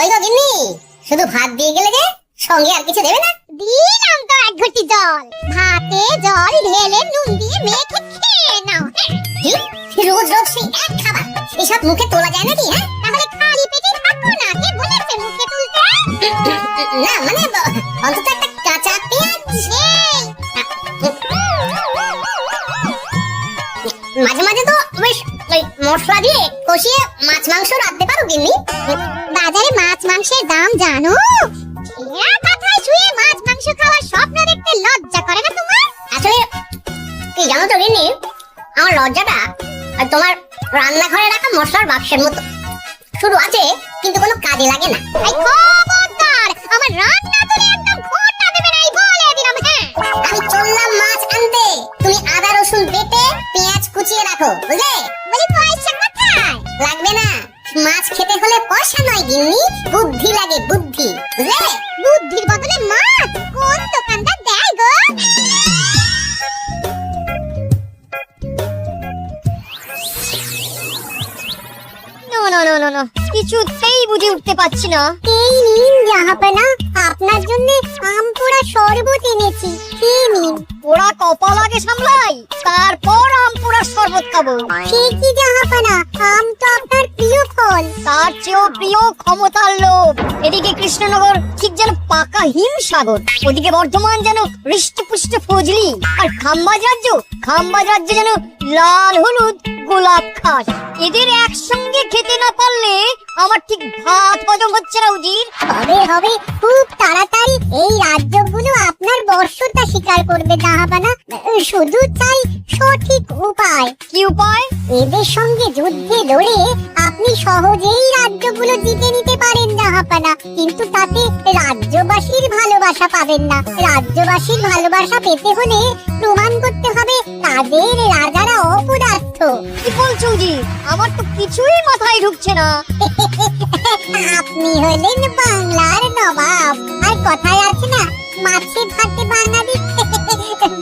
ওই গো গিন্নি, শুধু ভাত দিয়ে গেলে যে, সঙ্গে আর কিছু দেবে না? দিলাম তো এক ঘটি জল, ভাতে জল ঢেলে নুন দিয়ে মেখে খেয়ে নাও। কি রোজ রোজ সেই এক খাবার, এসব মুখে তোলা যায় নাকি? হ্যাঁ, তাহলে খালি পেটে থাকো না, কে বলেছে মুখে তুলতে? না মানে অন্তত একটা কাঁচা পেঁয়াজ। মাঝে মাঝে তো বেশ ওই মশলা দিয়ে কষিয়ে মাছ মাংস রাঁধতে পারো গিন্নি। বাজারে মাছ মাংসের দাম জানো? কথায় শুয়ে মাছ মাংস খাওয়ার স্বপ্ন দেখতে লজ্জা করে না তোমার? আসলে কি জানো তো গিন্নি, আমার লজ্জাটা আর তোমার রান্নাঘরে রাখা মশলার বাক্সের মতো, শুরু আছে কিন্তু কোনো কাজে লাগে না। এই খবরদার, আমার রান্না তুলে একদম খোঁটা দেবে না, এই বলে দিলাম। হ্যাঁ, আমি চললাম মাছ আনতে, তুমি আদা রসুন বেটে পেঁয়াজ কুচিয়ে রাখো, বুঝলে? বলি পয়সা কোথায়? লাগবে না, মাছ খেতে হলে পয়সা নয় গিন্নি, বুদ্ধি লাগে, বুদ্ধি, বুঝলে? বুদ্ধির বদলে মাছ কোন দোকানদার দেয় গো? না, কিছুতেই বুঝে উঠতে পারছি না। এই নিন জাহাপনা, আপনার জন্য আম পোড়া শরবত এনেছি, খেয়ে নিন। ওরা কপাল আগে সামলাই, তারপর আম পোড়ার শরবত খাবো। সে কি জাহাপনা, আম তো আপনার প্রিয় ফল। তার চেয়েও প্রিয় ক্ষমতার লোভ। এদিকে কৃষ্ণনগর ঠিক যেন পাকা হিমসাগর, ওদিকে বর্ধমান যেন হৃষ্টপুষ্ট ফজলি, আর খাম্বাজ রাজ্য যেন লাল হলুদ গোলাপ খাস। এদের একসঙ্গে খেতে না পারলে আমার ঠিক ভাত হজম হচ্ছে না উজির। হবে খুব তাড়াতাড়ি এই রাজ্যগুলো আপনার বর্ষতা স্বীকার করবে জাহাপনা। শুধু চাই সঠিক উপায়। কি উপায়? এদের সঙ্গে যুদ্ধে লড়ে আপনি সহজেই রাজ্যগুলো জিতে নিতে পারেন জাহাপনা, কিন্তু তাতে রাজ্যবাসীর ভালোবাসা পাবেন না। রাজ্যবাসীর ভালোবাসা পেতে হলে প্রমাণ করতে হবে তাদের রাজারা অপদার্থ। কি বলছো উজির? আমার তো কিছুই মাথায় ঢুকছে না। আপনি হলেন বাংলার নবাব, আর কথায় আছে না, মাছে ভাতে বাঙালি।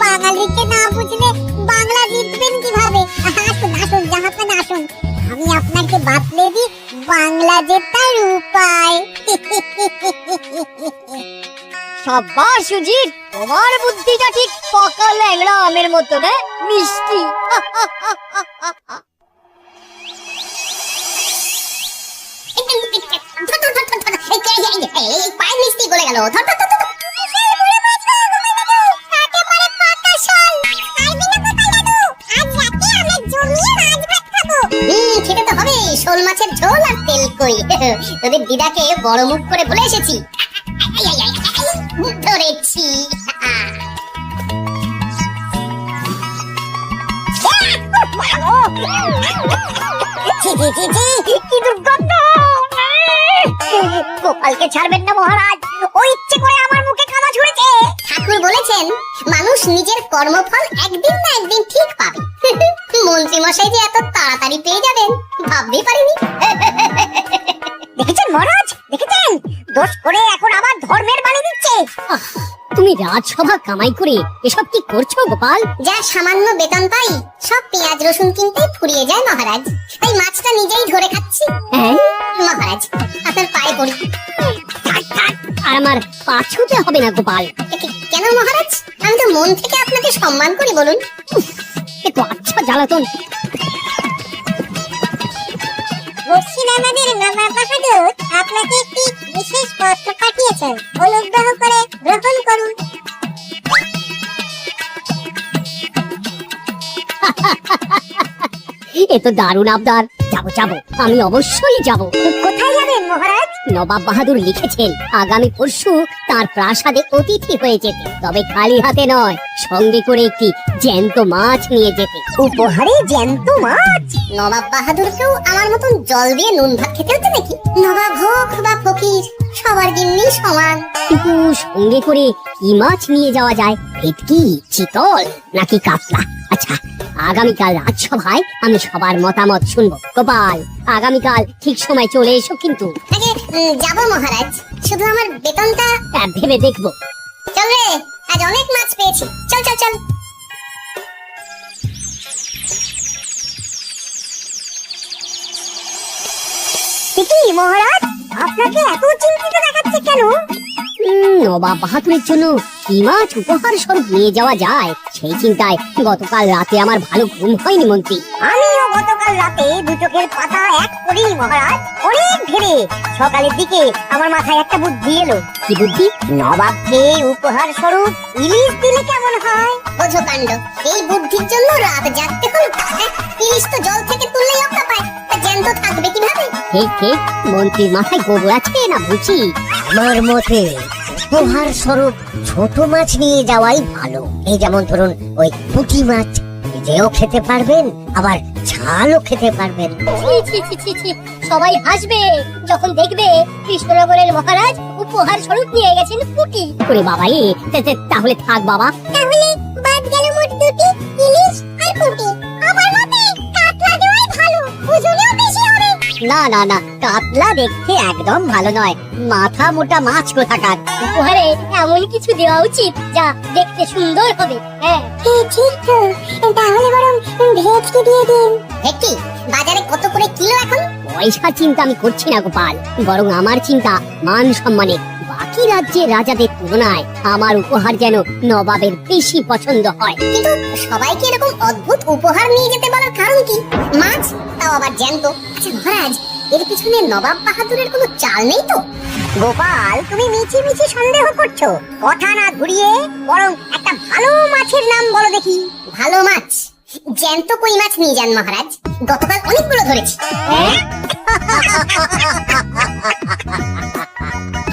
বাঙালিকে না বুঝলে বাংলা জিতবেন কিভাবে? আসুন জাহাপনা আসুন, আমি আপনাকে বাতলে দিই বাংলা জেতার উপায়। সাব্বাস উজির, তোমার বুদ্ধিটা ঠিক পাকা ল্যাংড়া আমের মতো না, মিষ্টি। পায়ের মিষ্টি গলে গেল। খেতে তো হবে শোল মাছের ঝোল আর তেল কই। তোদের দিদাকে বড় মুখ করে বলে এসেছি, ধরেছি। কি দুর্গন্ধ! গোপালকে ছাড়বেন না মহারাজ, ও ইচ্ছে করে আমার মুখে কাদা ছুঁড়েছে। ঠাকুর বলেছেন মানুষ নিজের কর্মফল একদিন না একদিন ঠিক পাবে। মন্ত্রী মশাই যে এত তাড়াতাড়ি পেয়ে যাবেন ভাবতেই পারিনি। দেখেছেন মহারাজ, দেখেছেন? দোষ করে এখন আবার ধর্মের বাণী দিচ্ছে। তুমি রাজসভা কামাই করে এসব কি করছো গোপাল? যা সামান্য বেতন পাই সব পেঁয়াজ রসুন কিনতেই ফুরিয়ে যায় মহারাজ, তাই মাছটা নিজেই ধরে খাচ্ছি। হ্যাঁ মহারাজ আপনার পায়ে পড়ি। আর আমার পা ছুঁতে হবে না গোপাল। কেন মহারাজ? আমি তো মন থেকে আপনাকে সম্মান করি, বলুন। এত আচ্ছা জ্বালাতন। মুর্শিদাবাদের নবাব বাহাদুর আপনাকে একটি বিশেষ পত্র পাঠিয়েছেন, অনুগ্রহ করে গ্রহণ করুন। এ তো দারুণ আবদার। যাবো, আমি অবশ্যই যাব। কোথায় যাবেন মহারাজ? নবাব বাহাদুর লিখেছেন আগামী পরশু তার প্রাসাদে অতিথি হয়ে যেতে, তবে খালি হাতে নয়, সঙ্গে করে একটি জ্যান্ত মাছ নিয়ে যেতে। উপহারে জ্যান্ত মাছ? নবাব বাহাদুরকেও আমার মতন জল দিয়ে নুন ভাত খেতে হচ্ছে নাকি? নবাব হোক বা ফকির, সবার গিন্নি সমান। কিন্তু সঙ্গে করে কি মাছ নিয়ে যাওয়া যায়? ভেটকি, চিতল নাকি কাতলা? আচ্ছা, আগামীকাল রাজসভায় আমি সবার মতামত শুনবো। গোপাল, আগামীকাল ঠিক সময় চলে এসো কিন্তু। আগে যাবো মহারাজ, শুধু আমার বেতনটা ভেবে দেখবো। চল রে, আজ অনেক মাছ পেয়েছি, চল চল চল। কি মহারাজ, আপনাকে এত চিন্তিত দেখাচ্ছে কেন? নবাব বাহাদুরের জন্য কি মাছ উপহার স্বরূপ নিয়ে যাওয়া যায় সেই চিন্তায় গতকাল রাতে আমার ভালো ঘুম হয়নি মন্ত্রী। আমিও গতকাল রাতে দু চোখের পাতা এক করি মহারাজ, অনেক ভেবে সকালের দিকে আমার মাথায় একটা বুদ্ধি এলো। কি বুদ্ধি? নবাবকে উপহার স্বরূপ ইলিশ দিলে কেমন হয়? বোঝো কাণ্ড, এই বুদ্ধির জন্য রাত জাগতে হলো। ইলিশ তো জল থেকে তুললেই অপনা পায়, তা জ্যান্ত থাকবে কিভাবে? ঠিক ঠিক, মন্ত্রীর মাথায় গোবর আছে না বুঝি। আমার মতে উপহার স্বরূপ ছোট মাছ নিয়ে যাওয়াই ভালো। এই যেমন ধরুন ওই পুঁটি মাছ, নিজেও খেতে পারবেন আবার ঝালও খেতে পারবেন। ছি ছি ছি ছি, সবাই হাসবে যখন দেখবে কৃষ্ণনগরের মহারাজ উপহার স্বরূপ নিয়ে গেছেন পুঁটি। ওরে বাবা, তাহলে থাক বাবা। তাহলে বাদ গেল মোট দুটি, ইলিশ আর পুঁটি। আমার মতে কাতলা দেওয়াই ভালো, ওজনেও বেশি হবে। না না না, কাতলা দেখতে একদম ভালো নয়, মাথা মোটা মাছ কোথাকার। উপহারে এমন কিছু দেওয়া উচিত যা দেখতে সুন্দর হবে। হ্যাঁ ঠিক তো, তাহলে বরং ভেটকি দিয়ে দিন। ভেটকি বাজারে কত করে কিলো এখন? পয়সা চিন্তা আমি করছি না গোপাল, বরং আমার চিন্তা মান সম্মানে। বাকি রাজ্যের রাজাদের তুলনায় আমার উপহার যেন নবাবের বেশি পছন্দ হয়। কিন্তু সবাইকে এরকম অদ্ভুত উপহার নিয়ে যেতে বলার কারণ কি? মাছ, তাও আবার জ্যান্ত। আচ্ছা মহারাজ, এর পিছনে নবাব বাহাদুরের কোনো চাল নেই তো? গোপাল, তুমি মিছি মিছি সন্দেহ করছো। কথা না ঘুরিয়ে বরং একটা ভালো মাছের নাম বলো দেখি। ভালো মাছ? জ্যান্ত কই মাছ নিয়ে যান মহারাজ, গতকাল অনেকগুলো ধরেছি।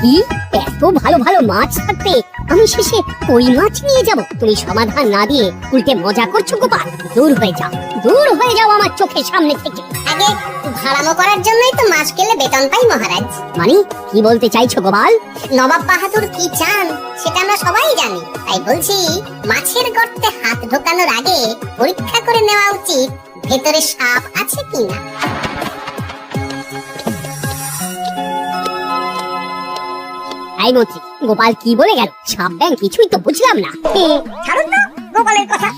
কি এত ভালো ভালো মাছ থাকতে আমি শেষে কই মাছ নিয়ে যাব? তুমি সমাধান না দিয়ে উল্টে মজা করছো গোপাল। দূর হয়ে যাও, দূর হয়ে যাও আমার চোখের সামনে থেকে। আগে ভাড়ামো করার জন্যই তো মাস গেলে বেতন পাই মহারাজ। মানে কি বলতে চাইছো গোপাল? নবাব বাহাদুর কি চান সেটা আমরা সবাই জানি, তাই বলছি মাছের গর্তে হাত ঢোকানোর আগে পরীক্ষা করে নেওয়া উচিত ভেতরে সাপ আছে কিনা। এই মন্ত্রী, গোপাল কি বলে গেল? সাপ ব্যাং কিছুই তো বুঝলাম না। ছাড়ুন তো গোপালের কথা,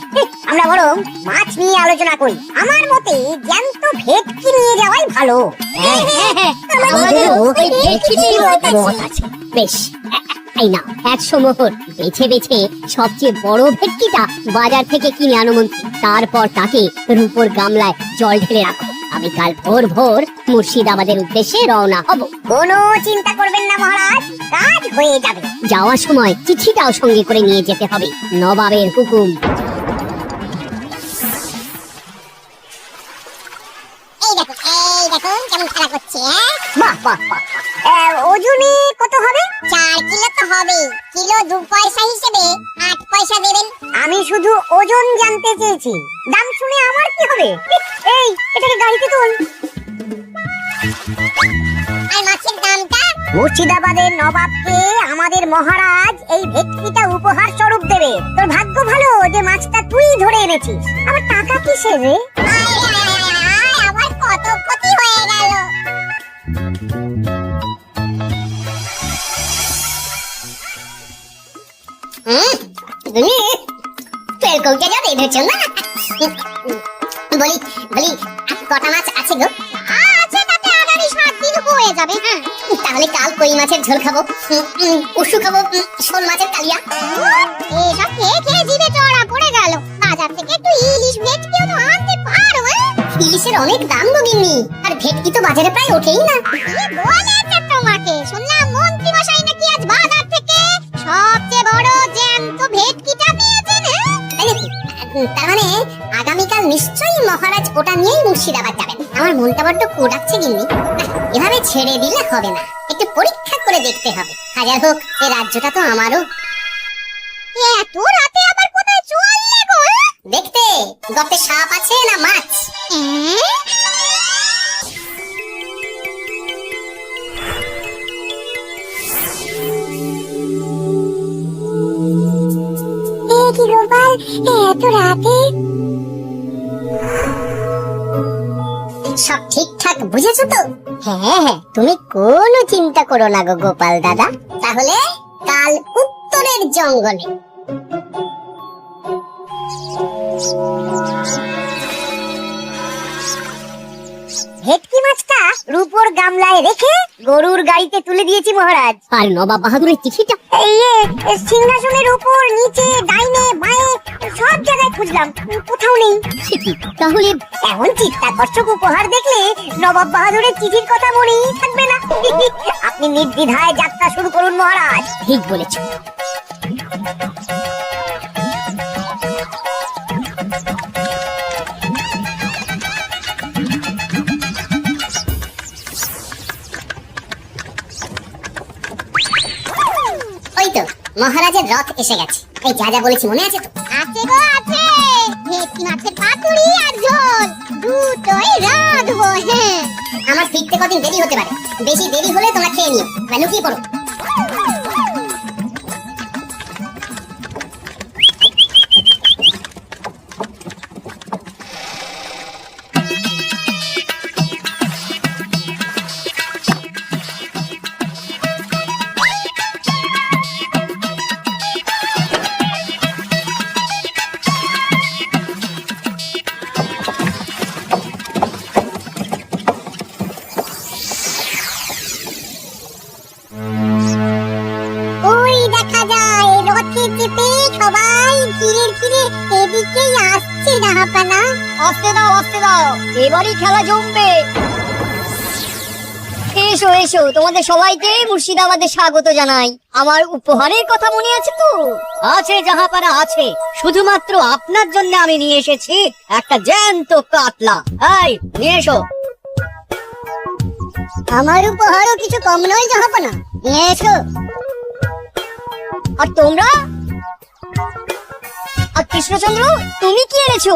আমরা বরং মাছ নিয়ে আলোচনা করি। আমার মতে জ্যান্ত ভেটকি নিয়ে যাওয়াই ভালো। আমাদেরও ওই ভেটকিতেই মত আছে। বেশ, এই না 100 মোহর বেছে বেছে সবচেয়ে বড় ভেটকিটা বাজার থেকে কিনে আনো মন্ত্রী। তারপর তাকে রূপোর গামলায় জল ঢেলে রাখো। আমি কাল ভোর ভোর মুর্শিদাবাদের উদ্দেশ্যে রওনা হব। কোনো চিন্তা করবেন না মহারাজ, কাজ হয়ে যাবে। যাওয়ার সময় চিঠিটাও সঙ্গে করে নিয়ে যেতে হবে। নবাবের হুকুম। এই দেখুন কেমন খেলা করছে। বাহ বাহ বাহ। ওজনে কত হবে? 4 কিলো তো হবে। কিলো 2 পয়সা হিসেবে 8 পয়সা দেবেন। আমি শুধু ওজন জানতে চেয়েছি, দাম শুনে আমার কি হবে? এই এটাকে গাড়িতে তোল। আর মাছের দামটা? মুর্শিদাবাদের নবাবকে আমাদের মহারাজ এই ভেটকিটা উপহার স্বরূপ দেবে। তোর ভাগ্য ভালো যে মাছটা তুই ধরে এনেছিস। আমার টাকা কিসের রে? আমার কত ক্ষতি হয়ে গেল। তুমি তেলকৌকে যা বেঁধেছ না? বলি বলি কটা মাছ আছে গো? আছে, তাতে আগামী 7 দিন হয়ে যাবে। তাহলে কাল কই মাছের ঝোল খাবো, উসু খাবো, শোল মাছের কালিয়া। এসব খেয়ে খেয়ে জিভে চড়া পড়ে গেল। বাজার থেকে একটু ইলিশ ভেটকিও তো আনতে পারো। ইলিশের অনেক দাম গো গিন্নি, আর ভেটকি তো বাজারে প্রায় ওঠেই না। কি বলেছে তোমাকে? শুনলাম মন্ত্রী মশাই নাকি আজ বাজার থেকে সবচেয়ে বড় জ্যান্ত ভেটকিটা পেয়েছেন। তাই নাকি? তার মানে আগামীকাল নিশ্চয়ই মহারাজ ওটা নিয়েই মুর্শিদাবাদ যাবেন। আমার মনটা বড্ড কোড়াচ্ছে গিন্নি। এভাবে ছেড়ে দিলে হবে না, একটু পরীক্ষা করে দেখতে হবে। হাজার হোক এই রাজ্যটা তো আমারও। এত রাতে আবার কোথায় চললে গো? দেখতে গর্তে সাপ আছে না মাছ। কি গোপাল, এত রাতে? সব ঠিকঠাক বুঝেছো তো? হ্যাঁ, তুমি কোনো চিন্তা করো না গো গোপাল দাদা। তাহলে কাল উত্তরের জঙ্গলে। ভেটকি মাছটা রূপোর গামলায় রেখে গরুর গাড়িতে তুলে দিয়েছি মহারাজ। আর নবাব বাহাদুরের চিঠিটা? এই সিংহাসনের উপর, নিচে, ডাইনে, বাঁয়ে সব জায়গায় খুঁজলাম, কোথাও নেই। চিঠি তাহলে? এমন চিত্তাকর্ষক উপহার দেখলে নবাব বাহাদুরের চিঠির কথা মনেই থাকবে না। আপনি নির্দ্বিধায় যাত্রা শুরু করুন মহারাজ। ঠিক বলেছ। ওই তো মহারাজের রথ এসে গেছে। এই যা যা বলেছি মনে আছে তো? আছে গো আছে, ভেটকি মাছের পাতুরি আর ঝোল দুটোই রাঁধবো। হ্যাঁ, আমার ফিরতে কদিন দেরি হতে পারে, বেশি দেরি হলে তোমরা খেয়ে নিও বা লুকিয়ে পড়ো। ওই দেখা যায় রথে চেপে সবাই ধীরে ধীরে এদিকেই আসছে জাহাপানা। আসতে দাও, আসতে দাও, এবারই খেলা জমবে। এসো এসো, তোমাদের সবাইকে মুর্শিদাবাদে স্বাগত জানাই। আমার উপহারের কথা মনে আছে তো? আছে জাহাপানা আছে, শুধুমাত্র আপনার জন্য আমি নিয়ে এসেছি একটা জ্যান্ত কাতলা। এই নিয়ে এসো। আমার উপহারও কিছু কম নয় জাহাপানা, নিয়ে এসো। আর তোমরা? আর কৃষ্ণচন্দ্র, তুমি কি এনেছো?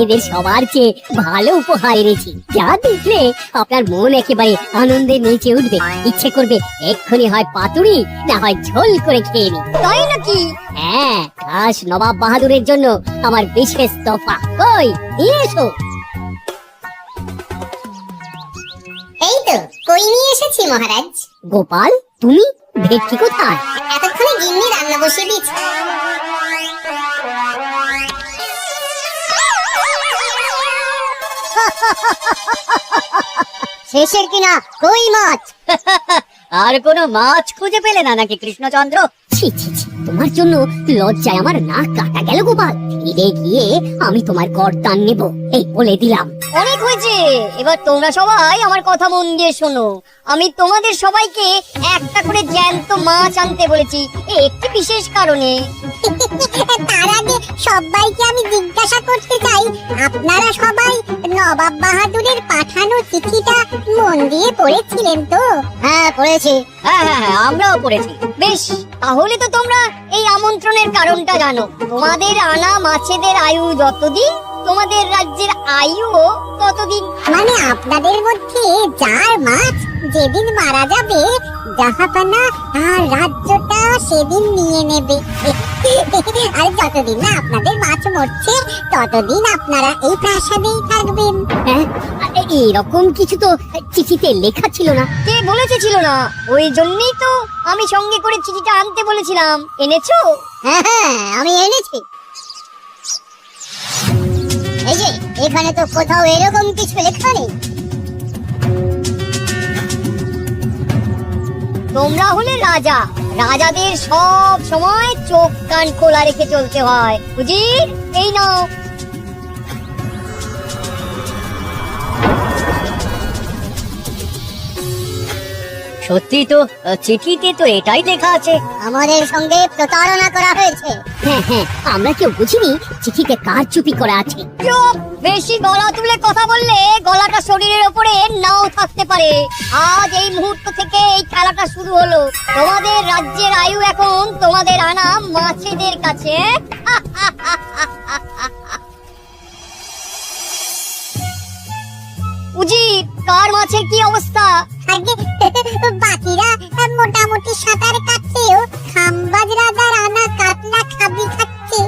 এদের সবার চেয়ে ভালো উপহার এনেছি, যা দেখলে আপনার মন একেবারে আনন্দে নেচে উঠবে। ইচ্ছে করবে এক্ষুনি হয় পাতুরি না হয় ঝোল করে খেয়ে নি। তাই নাকি? হ্যাঁ, খাস নবাব বাহাদুরের জন্য আমার বিশেষ তোফা। কই নিয়ে এসো। এই তো কই নিয়ে এসেছি মহারাজ। গোপাল, তুমি? ভেটকি কোথায়? এতক্ষণে গিন্নি রান্না বসিয়ে দিয়েছে। শেষের কিনা কই মাছ। আর কোনো মাছ খুঁজে পেলে না নাকি কৃষ্ণচন্দ্র? ছি ছি ছি, তোমার জন্য লজ্জায় আমার নাক কাটা গেল গোপাল। ফিরে গিয়ে আমি তোমার গর্দান নেব, এই বলে দিলাম। অনেক হয়েছে, এবার তোমরা সবাই আমার কথা মন দিয়ে শোনো। আমি তোমাদের সবাইকে একটা করে জ্যান্ত মাছ আনতে বলেছি, একটি বিশেষ কারণে। তার আগে সবাইকে আমি জিজ্ঞাসা করতে চাই, আপনারা সবাই নবাব বাহাদুরের পাঠানো চিঠিটা মন দিয়ে পড়েছিলেন তো? হ্যাঁ পড়েছি। হ্যাঁ হ্যাঁ হ্যাঁ, আমরাও পড়েছি। বেশ, তাহলে তো তোমরা এই আমন্ত্রণের কারণটা জানো। তোমাদের আনা মাছেদের আয়ু যতদিন, তোমাদের রাজ্যের আয়ুও ততদিন। মানে আপনাদের মধ্যে যার মাছ যেদিন মারা যাবে, জাহাপানা তার রাজ্যটা সেদিন নিয়ে নেবে। আর যতদিন না আপনাদের মাছ মরছে, ততদিন আপনারা এই প্রাসাদেই থাকবেন। হ্যাঁ, এরকম কিছু তো চিঠিতে লেখা ছিল না। কে বলেছে ছিল না? ওই জন্যই তো আমি সঙ্গে করে চিঠিটা আনতে বলেছিলাম। এনেছো? হ্যাঁ হ্যাঁ, আমি এনেছি। এই যে এখানে তো কোথাও এরকম কিছু লেখা নেই। তোমরা হলে রাজা, রাজাদের সব সময় চোখ কান খোলা রেখে চলতে হয়। উজির, এই নাও। সত্যি তো, চিঠিতে তো এটাই লেখা আছে। আমাদের সঙ্গে প্রতারণা করা হয়েছে। হ্যাঁ হ্যাঁ, আমরা কেউ বুঝিনি চিঠিতে কারচুপি করা আছে। চুপ! বেশি গলা তুলে কথা বললে গলাটা শরীরের ওপরে নাও থাকতে পারে। আজ এই মুহূর্ত থেকে এই খেলাটা শুরু হলো। তোমাদের রাজ্যের আয়ু এখন তোমাদের আনা মাছেদের কাছে। উজির, কার মাছের কি অবস্থা? আগে বাকিরা মোটামুটি সাঁতার কাটলেও খাম্বাজ রাজার আনা কাতলা খাবি খাচ্ছে।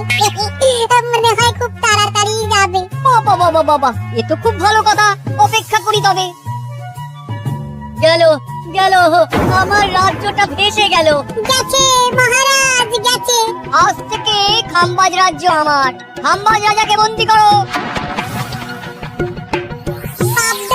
মনে হয় খুব তাড়াতাড়ি যাবে। বাবা বাবা বাবা, এ তো খুব ভালো কথা। অপেক্ষা করি তবে। গেল গেল, আমার রাজ্যটা ভেসে গেল। গেছে মহারাজ, গেছে। আজ থেকে খাম্বাজ রাজ্য আমার। খাম্বাজ রাজাকে বন্দী করো। বাবা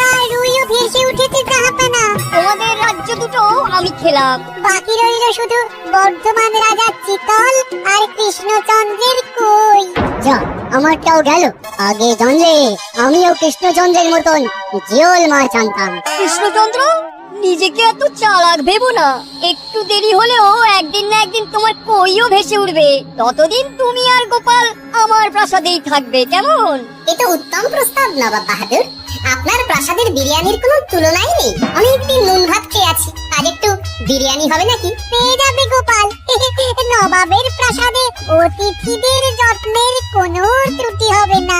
ভেসে উঠেছে জাহাপানা। তোমাদের রাজ্য দুটো আমি খেলাম। বাকি রইল শুধু বর্ধমান রাজা চিতল আর কৃষ্ণচন্দ্রের কই। যা, আমারটাও গেল। আগে জানলে আমিও কৃষ্ণচন্দ্রের মতন জিওল মাছ আনতাম। কৃষ্ণচন্দ্র নিজেকে এত চালাক ভেবো না। একটু দেরি হলেও একদিন না একদিন তোমার কইও ভেসে উঠবে। ততদিন তুমি আর গোপাল আমার প্রাসাদেই থাকবে, কেমন? এটা উত্তম প্রস্তাব নবাব বাহাদুর। আপনার প্রাসাদের বিরিয়ানির কোনো তুলনাই নেই। অনেকদিন নুন ভাত খেয়ে আছি, আজ একটু বিরিয়ানি হবে নাকি? পেয়ে যাবে গোপাল। নবাবের প্রাসাদে অতিথিদের যত্নের কোনো ত্রুটি হবে না।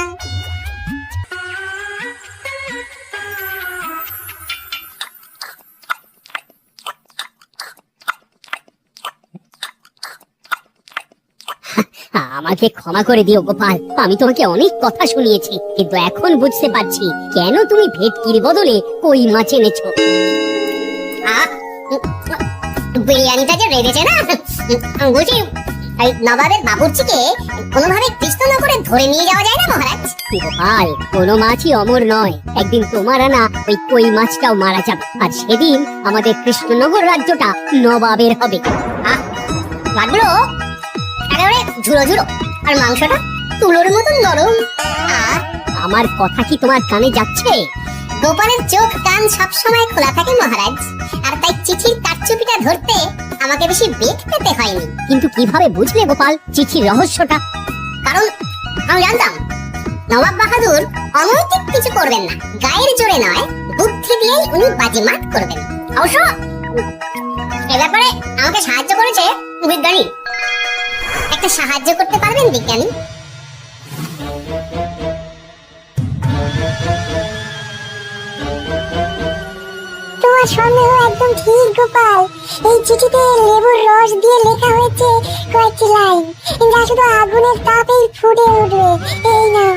আমাকে ক্ষমা করে দিও গোপাল, আমি তোমাকে অনেক কথা শুনিয়েছি, কিন্তু এখন বুঝতে পারছি কেন তুমি ভেটকির বদলে কই মাছ এনেছো। আহ, বিরিয়ানিটা যে রেঁধেছে না, বুঝি এই নবাবের বাবুর্চিকে কোনোভাবে কৃষ্ণনগরে ধরে নিয়ে যাওয়া যায় না মহারাজ? গোপাল, কোনো মাছই অমর নয়। একদিন তোমার আনা ওই কই মাছটাও মারা যাবে, আর সেদিন আমাদের কৃষ্ণনগর রাজ্যটা নবাবের হবে। মাছগুলো একেবারে ঝুড়ো ঝুড়ো, আর মাংসটা তুলোর মতন নরম। আহ, আমার কথা কি তোমার কানে যাচ্ছে? গোপালের চোখ কান সবসময় খোলা থাকে মহারাজ, আর তাই চিঠির কারচুপিটা ধরতে আমাকে বেশি বেগ পেতে হয়নি। কিন্তু কিভাবে বুঝলে গোপাল চিঠির রহস্যটা? কারণ আমি জানতাম নবাব বাহাদুর অনৈতিক কিছু করবেন না। গায়ের জোরে নয়, বুদ্ধি দিয়েই উনি বাজিমাত করবেন। অবশ্য এ ব্যাপারে আমাকে সাহায্য করেছে বিজ্ঞানী। একটা সাহায্য করতে পারবেন বিজ্ঞানী? তোমার সন্দেহ একদম ঠিক গোপাল। এই চিঠিতে লেবুর রস দিয়ে লেখা হয়েছে কয়েকটি লাইন, যা শুধু আগুনের তাপেই ফুটে উঠবে। এই নাও।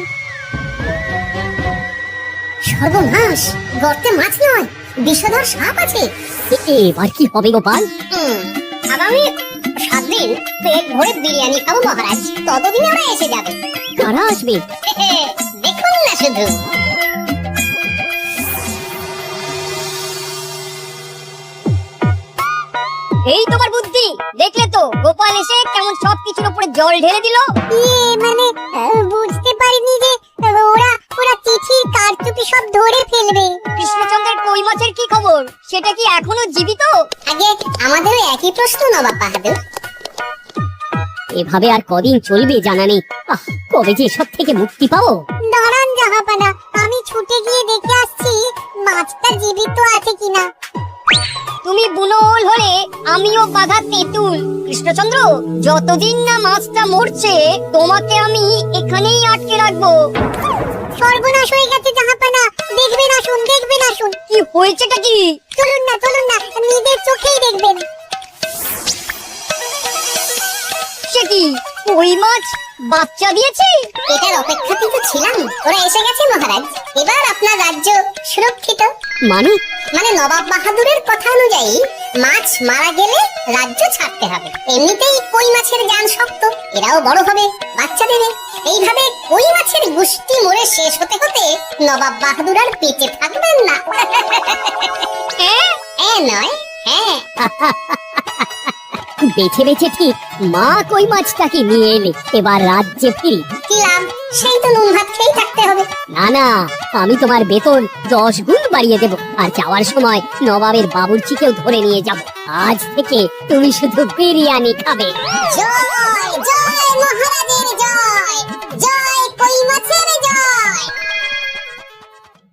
সর্বনাশ, গর্তে মাছ নয়, বিষধর সাপ আছে। এবার কি হবে গোপাল? আগামী 7 দিন পেট ভরে বিরিয়ানি খাবো মহারাজ, ততদিন ওরা এসে যাবে। কারা আসবে? দেখুন না শুধু। এই তোমার বুদ্ধি, দেখলে তো গোপাল এসে কেমন সবকিছুর উপরে জল ঢেলে দিল। মানে বুঝতে পারিনি যে ওরা ওরা চিঠির কারচুপি সব ধরে ফেলবে। কৃষ্ণচন্দ্রের কই মাছের কি খবর? সেটা কি এখনো জীবিত? আগে আমাদেরও একই প্রশ্ন নবাব বাহাদুর। এভাবে আর কদিন চলবে জানা নেই। কবে যে এসব থেকে মুক্তি পাবো। দাঁড়ান জাহাপানা, আমি ছুটে গিয়ে দেখে আসছি মাছটা জীবিত আছে কিনা। তুমি বুনোল হলে আমিও বাঘা তেঁতুল। কৃষ্ণচন্দ্র, যতদিন না মাছটা মরছে তোমাকে আমি এখানেই আটকে রাখবো। সর্বনাশ হয়ে গেছে জাহাপানা, দেখবেন আসুন, দেখবেন আসুন। কি হয়েছেটা কি? চলুন না, চলুন না, নিজের চোখেই দেখবেন। সে কি, কই মাছ বাচ্চা দিয়েছে? এটার অপেক্ষাতেই তো ছিলাম। ওরা এসে গেছে মহারাজ, এবার আপনার রাজ্য সুরক্ষিত। মানে মানে নবাব বাহাদুরের কথা অনুযায়ী মাছ মারা গেলে রাজ্য ছাড়তে হবে। এমনিতেই কই মাছের জান শক্ত, এরাও বড় হবে, বাচ্চা দেবে। এইভাবে কই মাছের গোষ্ঠী মরে শেষ হতে হতে নবাব বাহাদুর আর বেঁচে থাকবেন না। নয়, হ্যাঁ। বেছে বেছে ঠিক মা কই মাছটাকে নিয়ে এলে, এবার রাজ্যে ফিরি। কি লাভ, সেই তো নুন ভাত খেয়েই থাকতে হবে। না না, আমি তোমার বেতন 10 গুণ বাড়িয়ে দেব, আর যাওয়ার সময় নবাবের বাবুর্চিকেও ধরে নিয়ে যাব। আজ থেকে তুমি শুধু বিরিয়ানি খাবে। জয় জয় মহারাজের জয়।